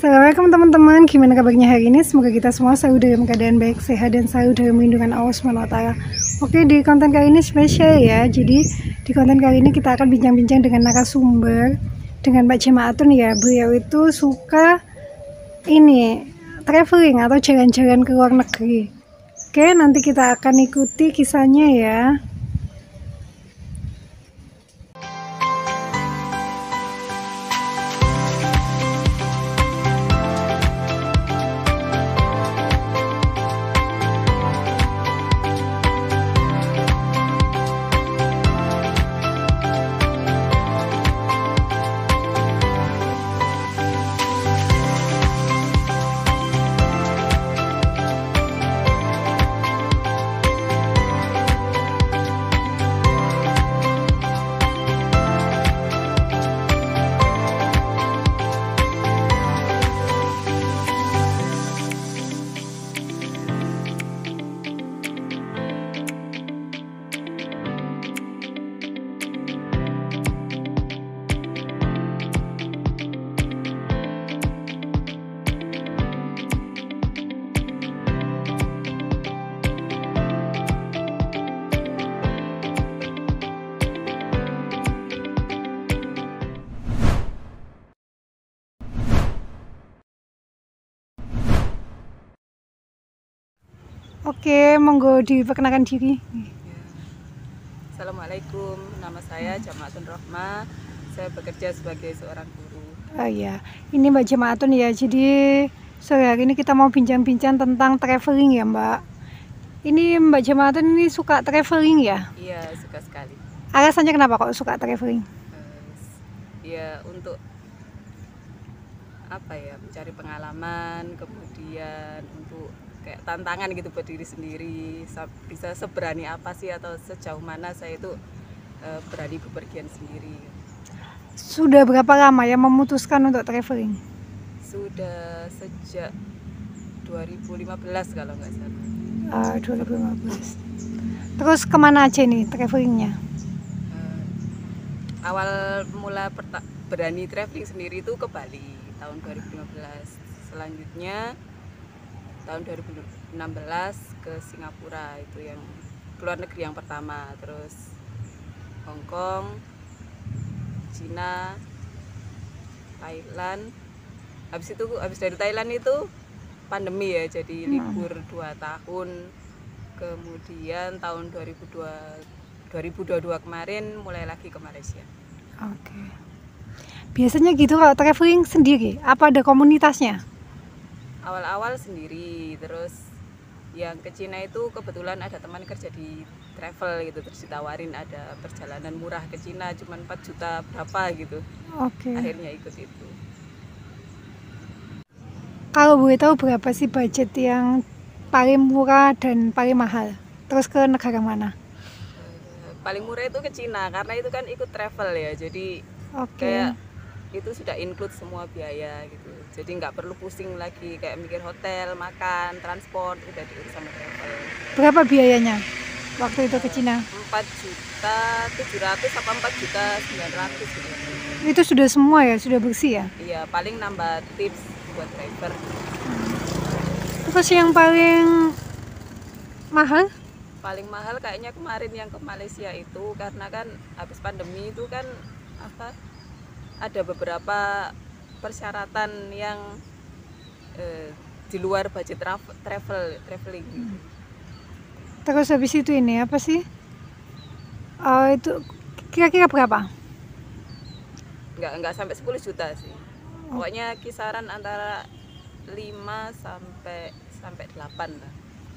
Assalamualaikum teman-teman, gimana kabarnya hari ini? Semoga kita semua selalu dalam keadaan baik, sehat, dan selalu dalam lindungan Allah SWT. Oke, di konten kali ini spesial ya. Jadi di konten kali ini kita akan bincang-bincang dengan narasumber, dengan Mbak Jemaatun ya. Beliau itu suka ini traveling atau jalan-jalan ke luar negeri. Oke, nanti kita akan ikuti kisahnya ya. Oke, monggo diperkenalkan diri. Assalamualaikum, nama saya Jemaatun Rohma. Saya bekerja sebagai seorang guru. Oh iya, ini Mbak Jemaatun ya. Jadi sore hari ini kita mau bincang-bincang tentang traveling ya Mbak. Ini Mbak Jemaatun ini suka traveling ya? Iya, suka sekali. Alasannya kenapa kok suka traveling? Ya untuk apa ya, mencari pengalaman, kemudian untuk kayak tantangan gitu buat diri sendiri. Bisa seberani apa sih atau sejauh mana saya itu berani bepergian sendiri. Sudah berapa lama ya memutuskan untuk traveling? Sudah sejak 2015 kalau nggak salah. 2015. Terus kemana aja nih travelingnya? Awal mula berani traveling sendiri itu ke Bali tahun 2015. Selanjutnya tahun 2016 ke Singapura, itu yang keluar negeri yang pertama. Terus Hong Kong, Cina, Thailand. Habis dari Thailand itu pandemi ya, jadi libur 2 tahun. Kemudian tahun 2022 kemarin mulai lagi ke Malaysia. Oke. Biasanya gitu kalau traveling sendiri, apa ada komunitasnya? Awal-awal sendiri, terus yang ke Cina itu kebetulan ada teman kerja di travel gitu, terus ditawarin ada perjalanan murah ke Cina cuman 4 juta berapa gitu. Oke. Akhirnya ikut itu. Kalau boleh tahu berapa sih budget yang paling murah dan paling mahal? Terus ke negara mana? Paling murah itu ke Cina karena itu kan ikut travel ya, jadi Oke. kayak itu sudah include semua biaya gitu. Jadi nggak perlu pusing lagi kayak mikir hotel, makan, transport, udah diurus sama travel. Berapa biayanya waktu itu ke Cina? 4.700.000 apa 4.900.000 gitu. Itu sudah semua ya, sudah bersih ya? Iya, paling nambah tips buat driver. Terus yang paling mahal? Paling mahal kayaknya kemarin yang ke Malaysia itu, karena kan habis pandemi itu kan ada beberapa persyaratan yang di luar budget traveling. Terus habis itu ini apa sih? Itu kira-kira berapa? Nggak sampai 10 juta sih. Pokoknya kisaran antara 5 sampai 8 lah.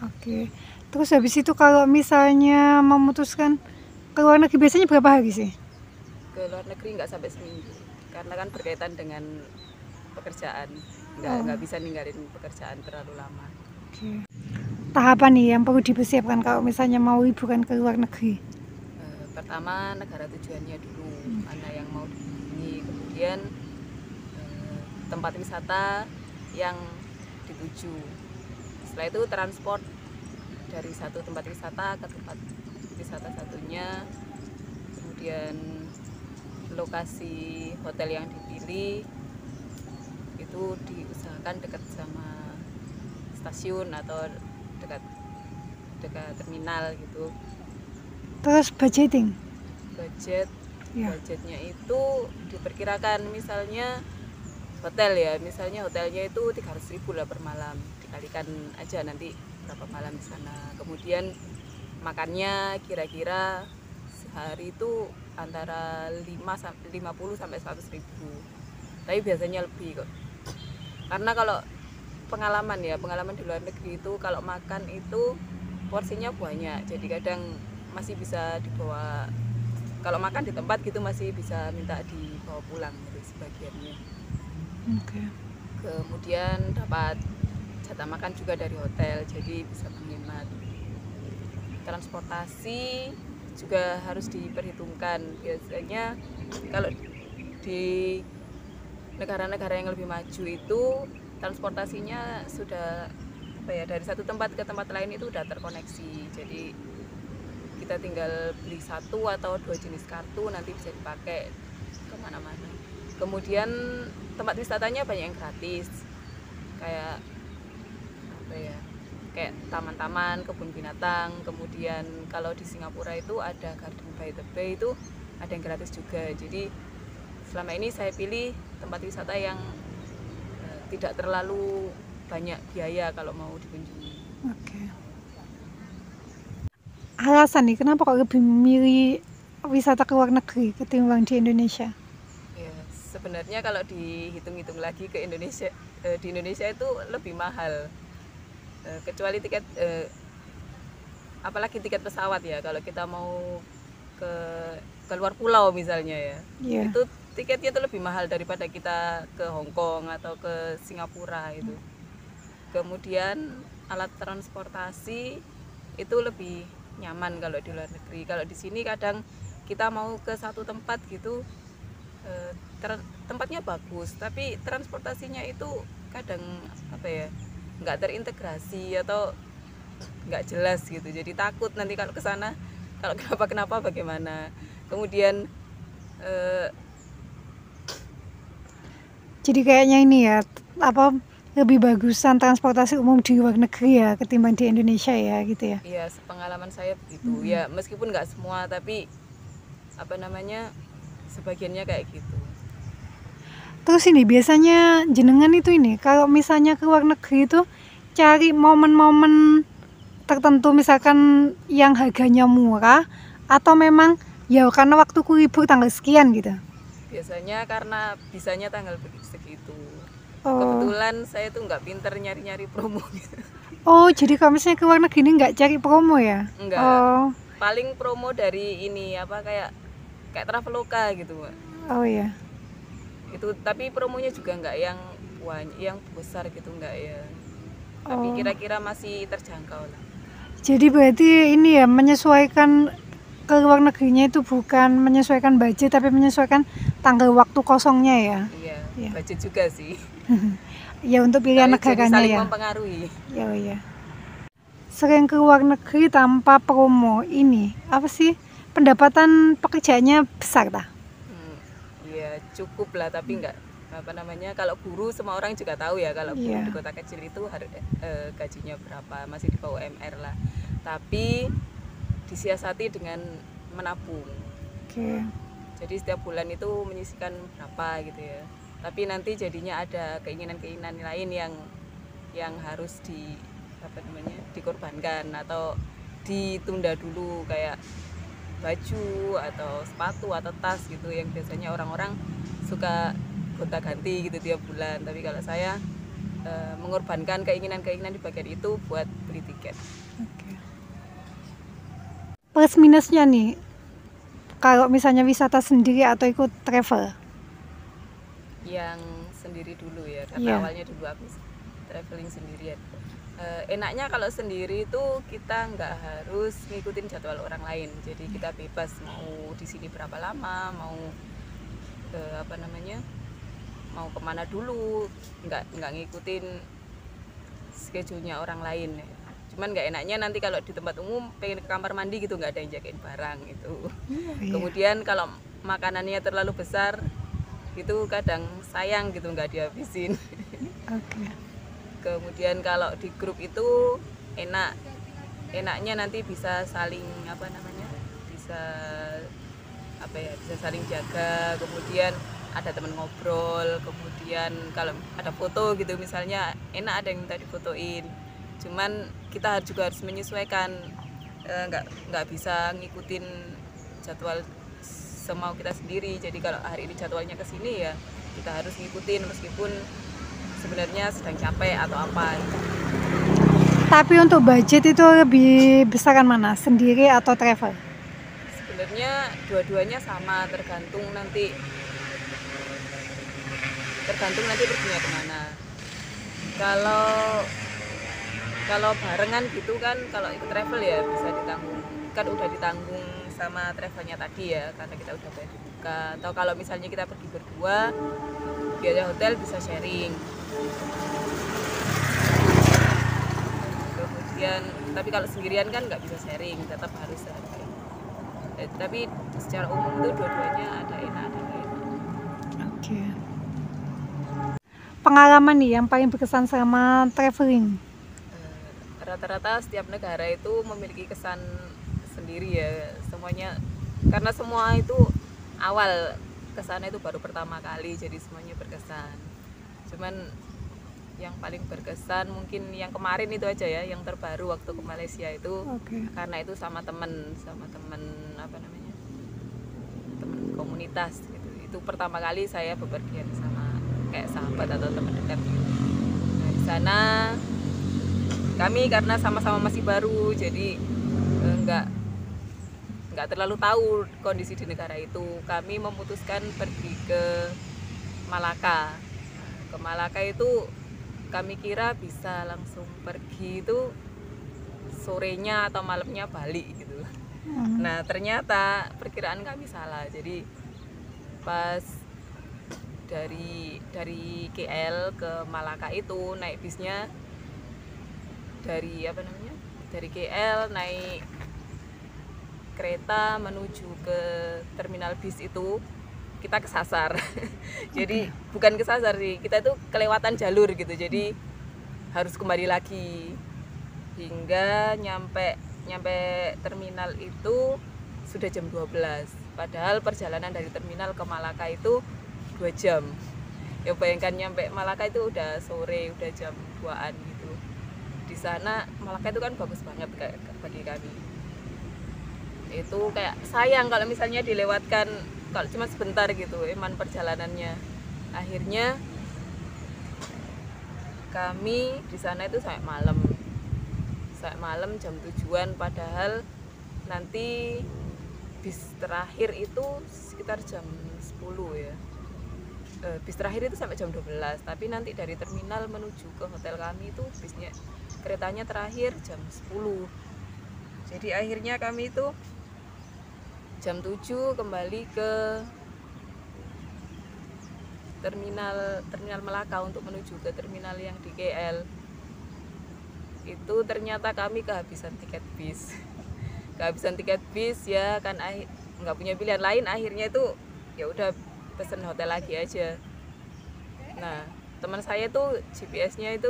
Oke. Terus habis itu kalau misalnya memutuskan ke luar negeri biasanya berapa hari sih? Ke luar negeri nggak sampai seminggu, karena kan berkaitan dengan pekerjaan. Nggak bisa ninggalin pekerjaan terlalu lama. Oke. Tahapan nih yang perlu dipersiapkan kalau misalnya mau liburan ke luar negeri? Pertama, negara tujuannya dulu, mana yang mau dikunjungi. Kemudian tempat wisata yang dituju. Setelah itu transport dari satu tempat wisata ke tempat wisata satunya, kemudian lokasi hotel yang dipilih itu itu diusahakan dekat sama stasiun atau dekat terminal gitu. Terus budgeting? Budgetnya itu diperkirakan misalnya hotelnya itu 300.000 lah per malam, dikalikan aja nanti berapa malam di sana. Kemudian makannya kira-kira sehari itu antara 50 sampai 100.000, tapi biasanya lebih kok, karena kalau pengalaman di luar negeri itu kalau makan itu porsinya banyak, jadi kadang masih bisa dibawa, kalau makan di tempat gitu masih bisa minta dibawa pulang gitu sebagiannya. Kemudian dapat jatah makan juga dari hotel, jadi bisa menghemat. Transportasi juga harus diperhitungkan. Biasanya kalau di negara-negara yang lebih maju itu transportasinya sudah dari satu tempat ke tempat lain itu udah terkoneksi, jadi kita tinggal beli 1 atau 2 jenis kartu nanti bisa dipakai kemana-mana. Kemudian tempat wisatanya banyak yang gratis, kayak kayak taman-taman, kebun binatang. Kemudian kalau di Singapura itu ada Garden by the Bay, itu ada yang gratis juga. Jadi selama ini saya pilih tempat wisata yang tidak terlalu banyak biaya kalau mau dikunjungi. Alasan nih kenapa kok lebih memilih wisata ke luar negeri ketimbang di Indonesia? Ya, sebenarnya kalau dihitung-hitung lagi ke Indonesia, di Indonesia itu lebih mahal, kecuali tiket, apalagi tiket pesawat ya. Kalau kita mau ke luar pulau misalnya itu tiketnya itu lebih mahal daripada kita ke Hong Kong atau ke Singapura itu. Kemudian alat transportasi itu lebih nyaman kalau di luar negeri. Kalau di sini kadang kita mau ke satu tempat gitu, tempatnya bagus, tapi transportasinya itu kadang nggak terintegrasi atau nggak jelas gitu. Jadi takut nanti kalau ke sana kalau kenapa bagaimana. Kemudian jadi kayaknya ini ya lebih bagusan transportasi umum di luar negeri ya ketimbang di Indonesia ya gitu ya. Iya, pengalaman saya begitu. Ya meskipun nggak semua, tapi sebagiannya kayak gitu. Terus ini biasanya jenengan itu ini kalau misalnya ke luar negeri itu cari momen-momen tertentu, misalkan yang harganya murah, atau memang ya karena waktuku libur tanggal sekian gitu? Biasanya karena bisanya tanggal segitu. Kebetulan saya tuh nggak pinter nyari-nyari promo gitu. Oh, jadi kalau misalnya ke luar negeri ini nggak cari promo ya? Enggak. Paling promo dari ini kayak Traveloka gitu, Mbak. Oh iya. Itu tapi promonya juga nggak yang besar gitu, nggak ya. Tapi kira-kira masih terjangkau lah. Jadi berarti ini ya menyesuaikan ke luar negerinya itu bukan menyesuaikan budget tapi menyesuaikan tanggal waktu kosongnya ya. Iya. Budget juga sih. Ya untuk pilihan negaranya saling ya. Mempengaruhi. Iya. Sering ke luar negeri tanpa promo ini apa sih pendapatan pekerjaannya besar tak? Iya cukup lah, tapi nggak kalau guru semua orang juga tahu ya, kalau guru di kota kecil itu gajinya berapa, masih di bawah UMR lah, tapi disiasati dengan menabung. Jadi setiap bulan itu menyisihkan berapa gitu ya, tapi nanti jadinya ada keinginan-keinginan lain yang harus dikorbankan atau ditunda dulu, kayak baju atau sepatu atau tas gitu yang biasanya orang-orang suka gonta-ganti gitu tiap bulan, tapi kalau saya mengorbankan keinginan-keinginan di bagian itu buat beli tiket. Plus minusnya nih kalau misalnya wisata sendiri atau ikut travel? Yang sendiri dulu ya, karena awalnya dulu aku traveling sendirian. Enaknya kalau sendiri itu kita nggak harus ngikutin jadwal orang lain, jadi kita bebas mau di sini berapa lama, mau mau kemana dulu, nggak ngikutin schedule-nya orang lain. Cuman nggak enaknya nanti kalau di tempat umum pengen ke kamar mandi gitu nggak ada yang jagain barang gitu. Kemudian kalau makanannya terlalu besar itu kadang sayang gitu nggak dihabisin. Oke. Kemudian kalau di grup itu enaknya nanti bisa saling bisa bisa saling jaga, kemudian ada teman ngobrol, kemudian kalau ada foto gitu misalnya enak ada yang minta difotoin, cuman kita juga harus menyesuaikan, nggak bisa ngikutin jadwal semau kita sendiri. Jadi kalau hari ini jadwalnya ke sini ya kita harus ngikutin meskipun sebenarnya sedang capek atau apa. Tapi untuk budget itu lebih besaran mana, sendiri atau travel? Sebenarnya dua-duanya sama, tergantung nanti perginya kemana. Kalau barengan gitu kan, kalau ikut travel ya bisa ditanggung, kan udah ditanggung sama travelnya tadi ya, karena kita udah bayar di buka. Atau kalau misalnya kita pergi berdua, biaya hotel bisa sharing. Kemudian tapi kalau sendirian kan nggak bisa sharing, tetap harus sharing. Tapi secara umum itu dua-duanya ada enak ada nggak enak. Oke. Pengalaman nih yang paling berkesan sama traveling? Rata-rata setiap negara itu memiliki kesan sendiri ya, semuanya, karena semua itu awal kesana itu baru pertama kali, jadi semuanya berkesan. Cuman yang paling berkesan mungkin yang kemarin itu aja ya, yang terbaru waktu ke Malaysia itu. Oke. Karena itu sama temen temen komunitas gitu. Itu pertama kali saya bepergian sama kayak sahabat atau teman dekat gitu. Nah, di sana kami karena sama-sama masih baru, jadi nggak terlalu tahu kondisi di negara itu. Kami memutuskan pergi ke Malaka. Ke Malaka itu kami kira bisa langsung pergi itu sorenya atau malamnya balik gitu. Nah ternyata perkiraan kami salah. Jadi pas dari KL ke Malaka itu naik bisnya dari KL naik kereta menuju ke terminal bis itu kita kesasar. Jadi bukan kesasar sih, kita itu kelewatan jalur gitu, jadi harus kembali lagi hingga nyampe terminal itu sudah jam 12, padahal perjalanan dari terminal ke Malaka itu 2 jam ya. Bayangkan nyampe Malaka itu udah sore, udah jam 2-an gitu. Di sana Malaka itu kan bagus banget bagi kami, itu kayak sayang kalau misalnya dilewatkan kalau cuma sebentar gitu perjalanannya. Akhirnya kami di sana itu sampai malam jam 7-an, padahal nanti bis terakhir itu sekitar jam 10 ya. Bis terakhir itu sampai jam 12, tapi nanti dari terminal menuju ke hotel kami itu keretanya terakhir jam 10. Jadi akhirnya kami itu jam 7 kembali ke terminal Melaka untuk menuju ke terminal yang di KL. Itu ternyata kami kehabisan tiket bis. Ya kan, nggak punya pilihan lain, akhirnya itu ya udah pesen hotel lagi aja. Nah teman saya tuh GPS-nya itu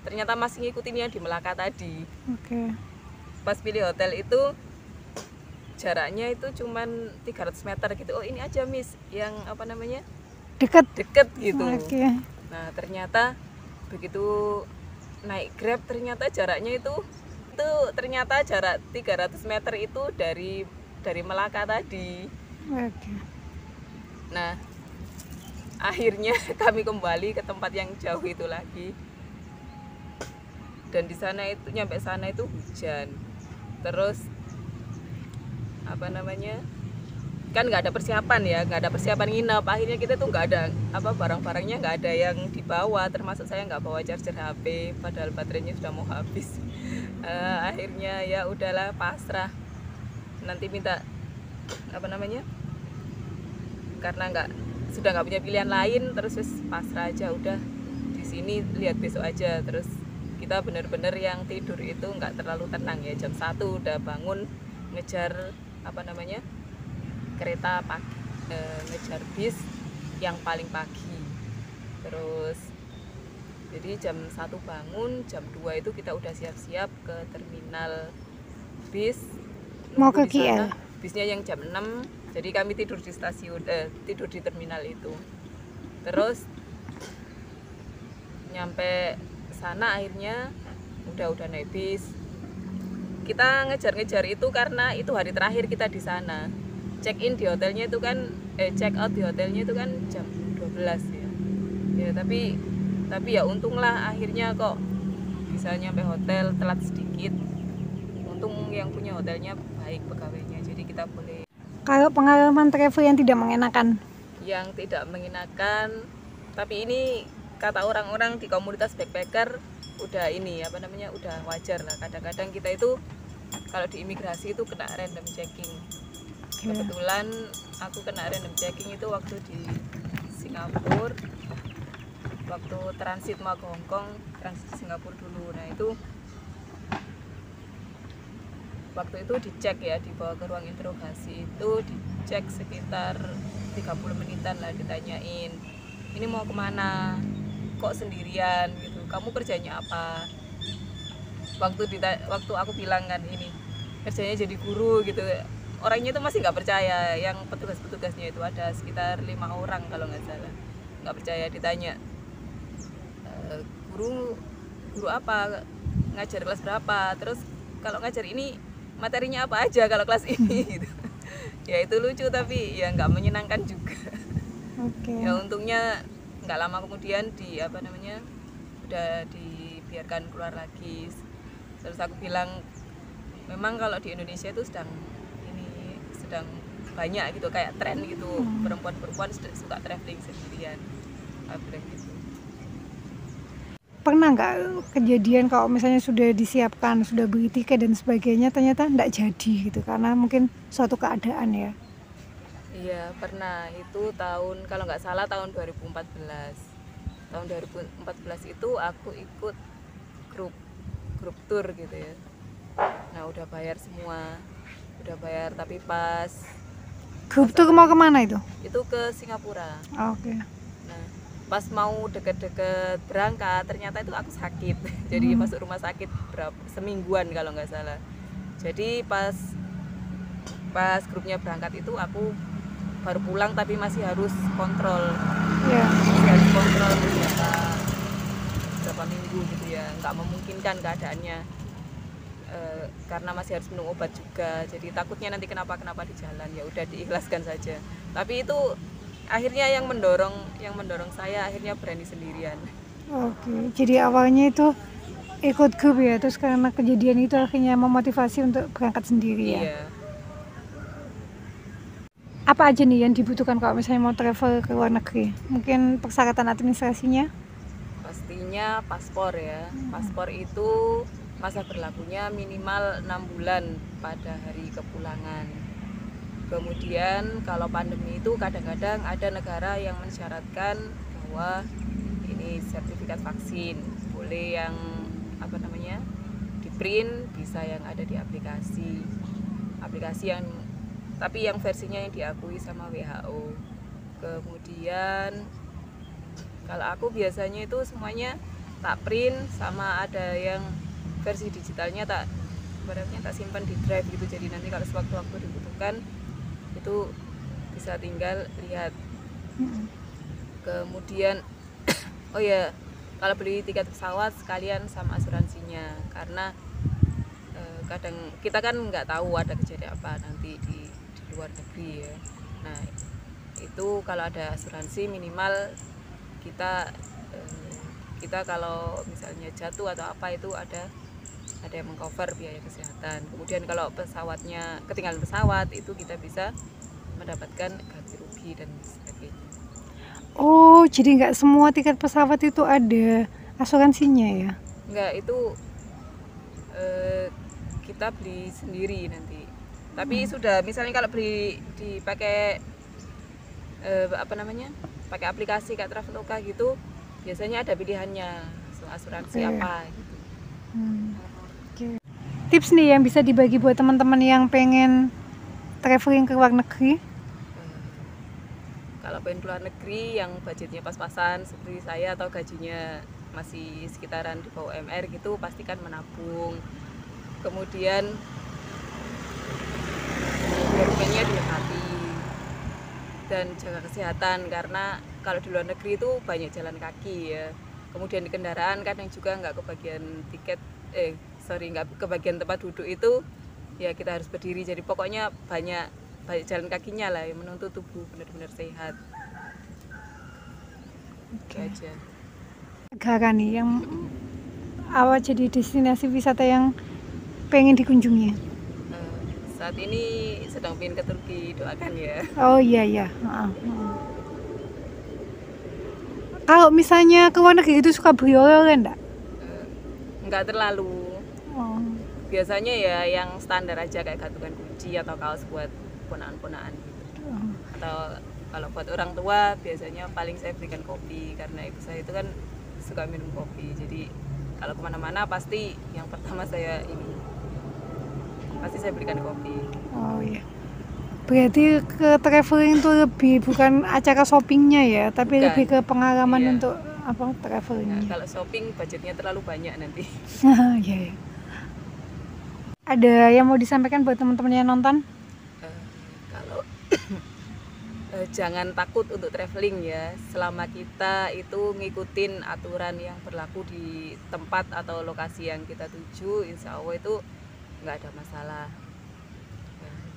ternyata masih ngikutin yang di Melaka tadi. Oke. Pas pilih hotel itu jaraknya itu cuman 300 meter gitu. Oh ini aja Miss, yang deket gitu. Oke. Nah ternyata begitu naik Grab, ternyata jaraknya itu ternyata jarak 300 meter itu dari Melaka tadi. Oke. Nah akhirnya kami kembali ke tempat yang jauh itu lagi, dan di sana itu nyampe sana itu hujan. Terus kan nggak ada persiapan nginep. Akhirnya kita tuh nggak ada barang-barangnya, nggak ada yang dibawa, termasuk saya nggak bawa charger HP padahal baterainya sudah mau habis. Akhirnya ya udahlah, pasrah, nanti minta karena sudah nggak punya pilihan lain, terus pasrah aja, udah di sini lihat besok aja. Terus kita bener-bener yang tidur itu nggak terlalu tenang ya, jam 1 udah bangun ngejar kereta pagi, ngejar bis yang paling pagi. Terus Jadi jam 1 bangun, jam 2 itu kita udah siap-siap ke terminal bis. Mau ke Nunggu di KL? sana. Bisnya yang jam 6, jadi kami tidur di stasiun, tidur di terminal itu. Terus nyampe sana akhirnya udah naik bis. Kita ngejar-ngejar itu karena itu hari terakhir kita di sana. Check in di hotelnya itu kan check out di hotelnya itu kan jam 12 ya. Ya tapi ya untunglah akhirnya kok bisa nyampe hotel telat sedikit. Untung yang punya hotelnya baik pegawainya, jadi kita boleh. Kalau pengalaman travel yang tidak mengenakan? Yang tidak mengenakan, tapi ini kata orang-orang di komunitas backpacker udah udah wajar lah. Kadang-kadang kita itu kalau di imigrasi itu kena random checking. Kebetulan aku kena random checking itu waktu di Singapura, waktu transit mau ke Hongkong, transit Singapura dulu. Nah itu waktu itu dicek ya, dibawa ke ruang interogasi itu dicek sekitar 30 menitan lah, ditanyain ini mau kemana, kok sendirian gitu, kamu kerjanya apa. Waktu aku bilang kan ini kerjanya jadi guru gitu, orangnya itu masih nggak percaya. Yang petugasnya itu ada sekitar 5 orang kalau nggak salah, nggak percaya. Ditanya guru apa, ngajar kelas berapa, terus kalau ngajar ini materinya apa aja kalau kelas ini gitu. Ya itu lucu tapi ya nggak menyenangkan juga. Ya untungnya nggak lama kemudian udah dibiarkan keluar lagi. Terus aku bilang memang kalau di Indonesia itu sedang banyak gitu, kayak tren gitu, perempuan suka traveling sendirian. Aku bilang gitu. Pernah nggak kejadian kalau misalnya sudah disiapkan, sudah beli tiket dan sebagainya, ternyata nggak jadi gitu karena mungkin suatu keadaan ya? Iya pernah, itu kalau nggak salah tahun 2014. Tahun 2014 itu aku ikut grup tour gitu ya. Nah udah bayar semua, tapi pas grup tour mau kemana itu? Itu ke Singapura. Oke. Nah pas mau deket-deket berangkat ternyata itu aku sakit. Jadi masuk rumah sakit semingguan kalau nggak salah. Jadi pas grupnya berangkat itu aku baru pulang tapi masih harus kontrol. Masih harus kontrol berapa minggu gitu ya, nggak memungkinkan keadaannya karena masih harus minum obat juga, jadi takutnya nanti kenapa di jalan. Ya udah diikhlaskan saja. Tapi itu akhirnya yang mendorong saya akhirnya berani sendirian. Oke, jadi awalnya itu ikut grup ya, terus karena kejadian itu akhirnya memotivasi untuk berangkat sendiri ya? Iya. Apa aja nih yang dibutuhkan kalau misalnya mau travel ke luar negeri? Mungkin persyaratan administrasinya? Pastinya paspor ya. Paspor itu masa berlakunya minimal 6 bulan pada hari kepulangan. Kemudian kalau pandemi itu kadang-kadang ada negara yang mensyaratkan bahwa ini sertifikat vaksin, boleh yang di print, bisa yang ada di aplikasi tapi yang versinya yang diakui sama WHO. Kemudian kalau aku biasanya itu semuanya tak print, sama ada yang versi digitalnya tak simpan di drive gitu, jadi nanti kalau sewaktu-waktu dibutuhkan itu bisa tinggal lihat. Kemudian oh ya, kalau beli tiket pesawat sekalian sama asuransinya, karena kadang kita kan nggak tahu ada kejadian apa nanti di luar negeri ya. Nah itu kalau ada asuransi minimal kita kalau misalnya jatuh atau apa itu ada yang mengcover biaya kesehatan. Kemudian kalau pesawatnya ketinggalan pesawat itu kita bisa mendapatkan ganti rugi dan sebagainya. Oh, jadi nggak semua tiket pesawat itu ada asuransinya ya? Nggak, itu kita beli sendiri nanti. Tapi sudah, misalnya kalau beli dipakai pakai aplikasi kayak Traveloka gitu, biasanya ada pilihannya asuransi apa gitu. Tips nih yang bisa dibagi buat teman-teman yang pengen traveling ke luar negeri? Kalau pengen keluar negeri yang budgetnya pas-pasan seperti saya atau gajinya masih sekitaran di bawah UMR gitu, pastikan menabung. Kemudian dokumennya dilengkapi dan jaga kesehatan, karena kalau di luar negeri itu banyak jalan kaki ya. Kemudian di kendaraan kadang juga nggak kebagian nggak kebagian tempat duduk itu ya, kita harus berdiri. Jadi pokoknya banyak jalan kakinya lah yang menuntut tubuh benar-benar sehat. Oke. Aja. Negara nih yang awal jadi destinasi wisata yang pengen dikunjungi? Saat ini sedang pengen ke Turki, doakan ya. Oh iya. Kalau misalnya ke luar negeri itu suka beli-oleh enggak? Enggak terlalu. Oh. Biasanya ya yang standar aja kayak gantungan kunci atau kaos buat ponaan-ponaan gitu. Atau kalau buat orang tua biasanya paling saya berikan kopi, karena ibu saya itu kan suka minum kopi. Jadi kalau kemana-mana pasti yang pertama saya berikan kopi. Oh iya. Berarti ke traveling itu lebih bukan acara shoppingnya ya, tapi bukan. Lebih ke pengalaman untuk travelingnya. Nah, kalau shopping budgetnya terlalu banyak nanti. Iya. Ada yang mau disampaikan buat teman-teman yang nonton? Kalau jangan takut untuk traveling ya, selama kita itu ngikutin aturan yang berlaku di tempat atau lokasi yang kita tuju, insya Allah itu nggak ada masalah.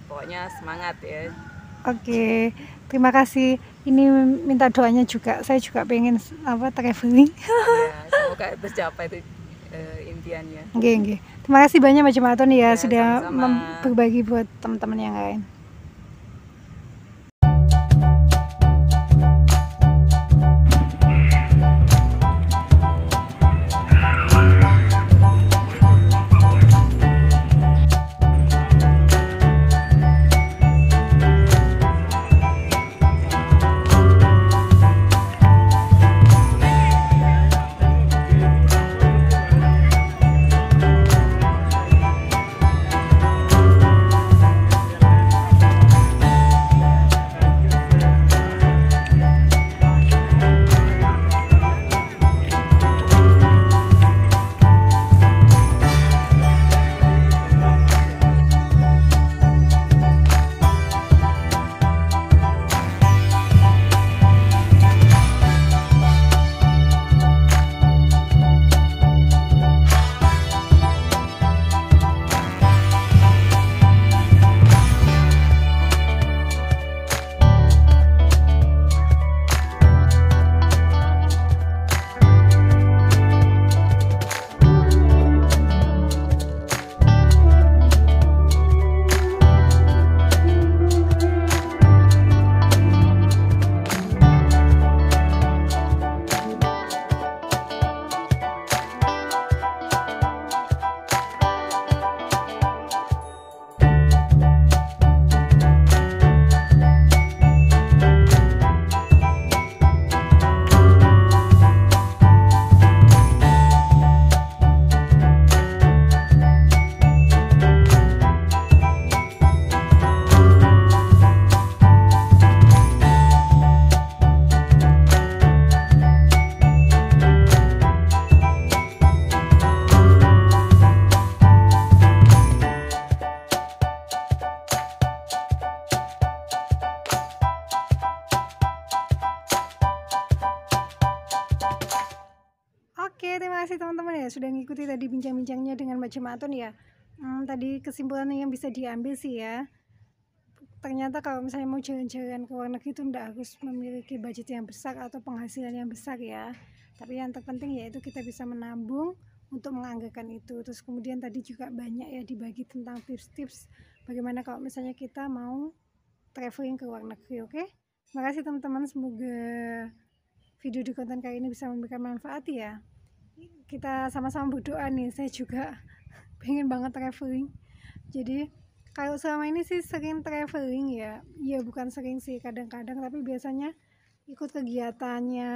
Pokoknya semangat ya. Oke, terima kasih. Ini minta doanya juga, saya juga pengen traveling. Ya, semoga tercapai itu impiannya. Oke. Terima kasih banyak Mbak Jemaatun ya sudah berbagi buat teman-teman yang lain. Oke, terima kasih teman-teman ya sudah ngikuti tadi bincang-bincangnya dengan Mbak Jemaatun ya. Tadi kesimpulannya yang bisa diambil sih ya, ternyata kalau misalnya mau jalan-jalan ke luar negeri itu tidak harus memiliki budget yang besar atau penghasilan yang besar ya, tapi yang terpenting yaitu kita bisa menabung untuk menganggarkan itu. Terus kemudian tadi juga banyak ya dibagi tentang tips-tips bagaimana kalau misalnya kita mau traveling ke luar negeri. Oke, terima kasih teman-teman, semoga video di konten kali ini bisa memberikan manfaat ya. Kita sama-sama berdoa nih, saya juga pengen banget traveling. Jadi kalau selama ini sih sering traveling ya bukan sering sih, kadang-kadang, tapi biasanya ikut kegiatannya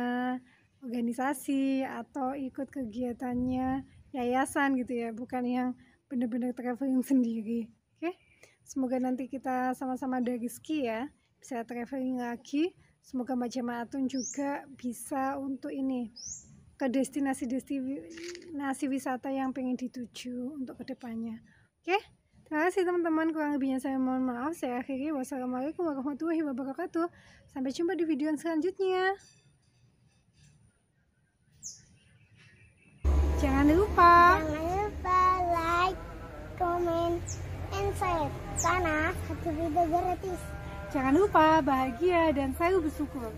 organisasi atau ikut kegiatannya yayasan gitu ya, bukan yang bener-bener traveling sendiri. Oke, semoga nanti kita sama-sama ada rezeki ya, bisa traveling lagi. Semoga Mbak Jemaatun juga bisa untuk ini ke destinasi wisata yang pengen dituju untuk kedepannya. Oke, terima kasih teman-teman. Kurang lebihnya saya mohon maaf. Saya akhiri. Wassalamualaikum warahmatullahi wabarakatuh. Sampai jumpa di video selanjutnya. Jangan lupa like, comment, and share karena satu video gratis. Jangan lupa bahagia dan selalu bersyukur.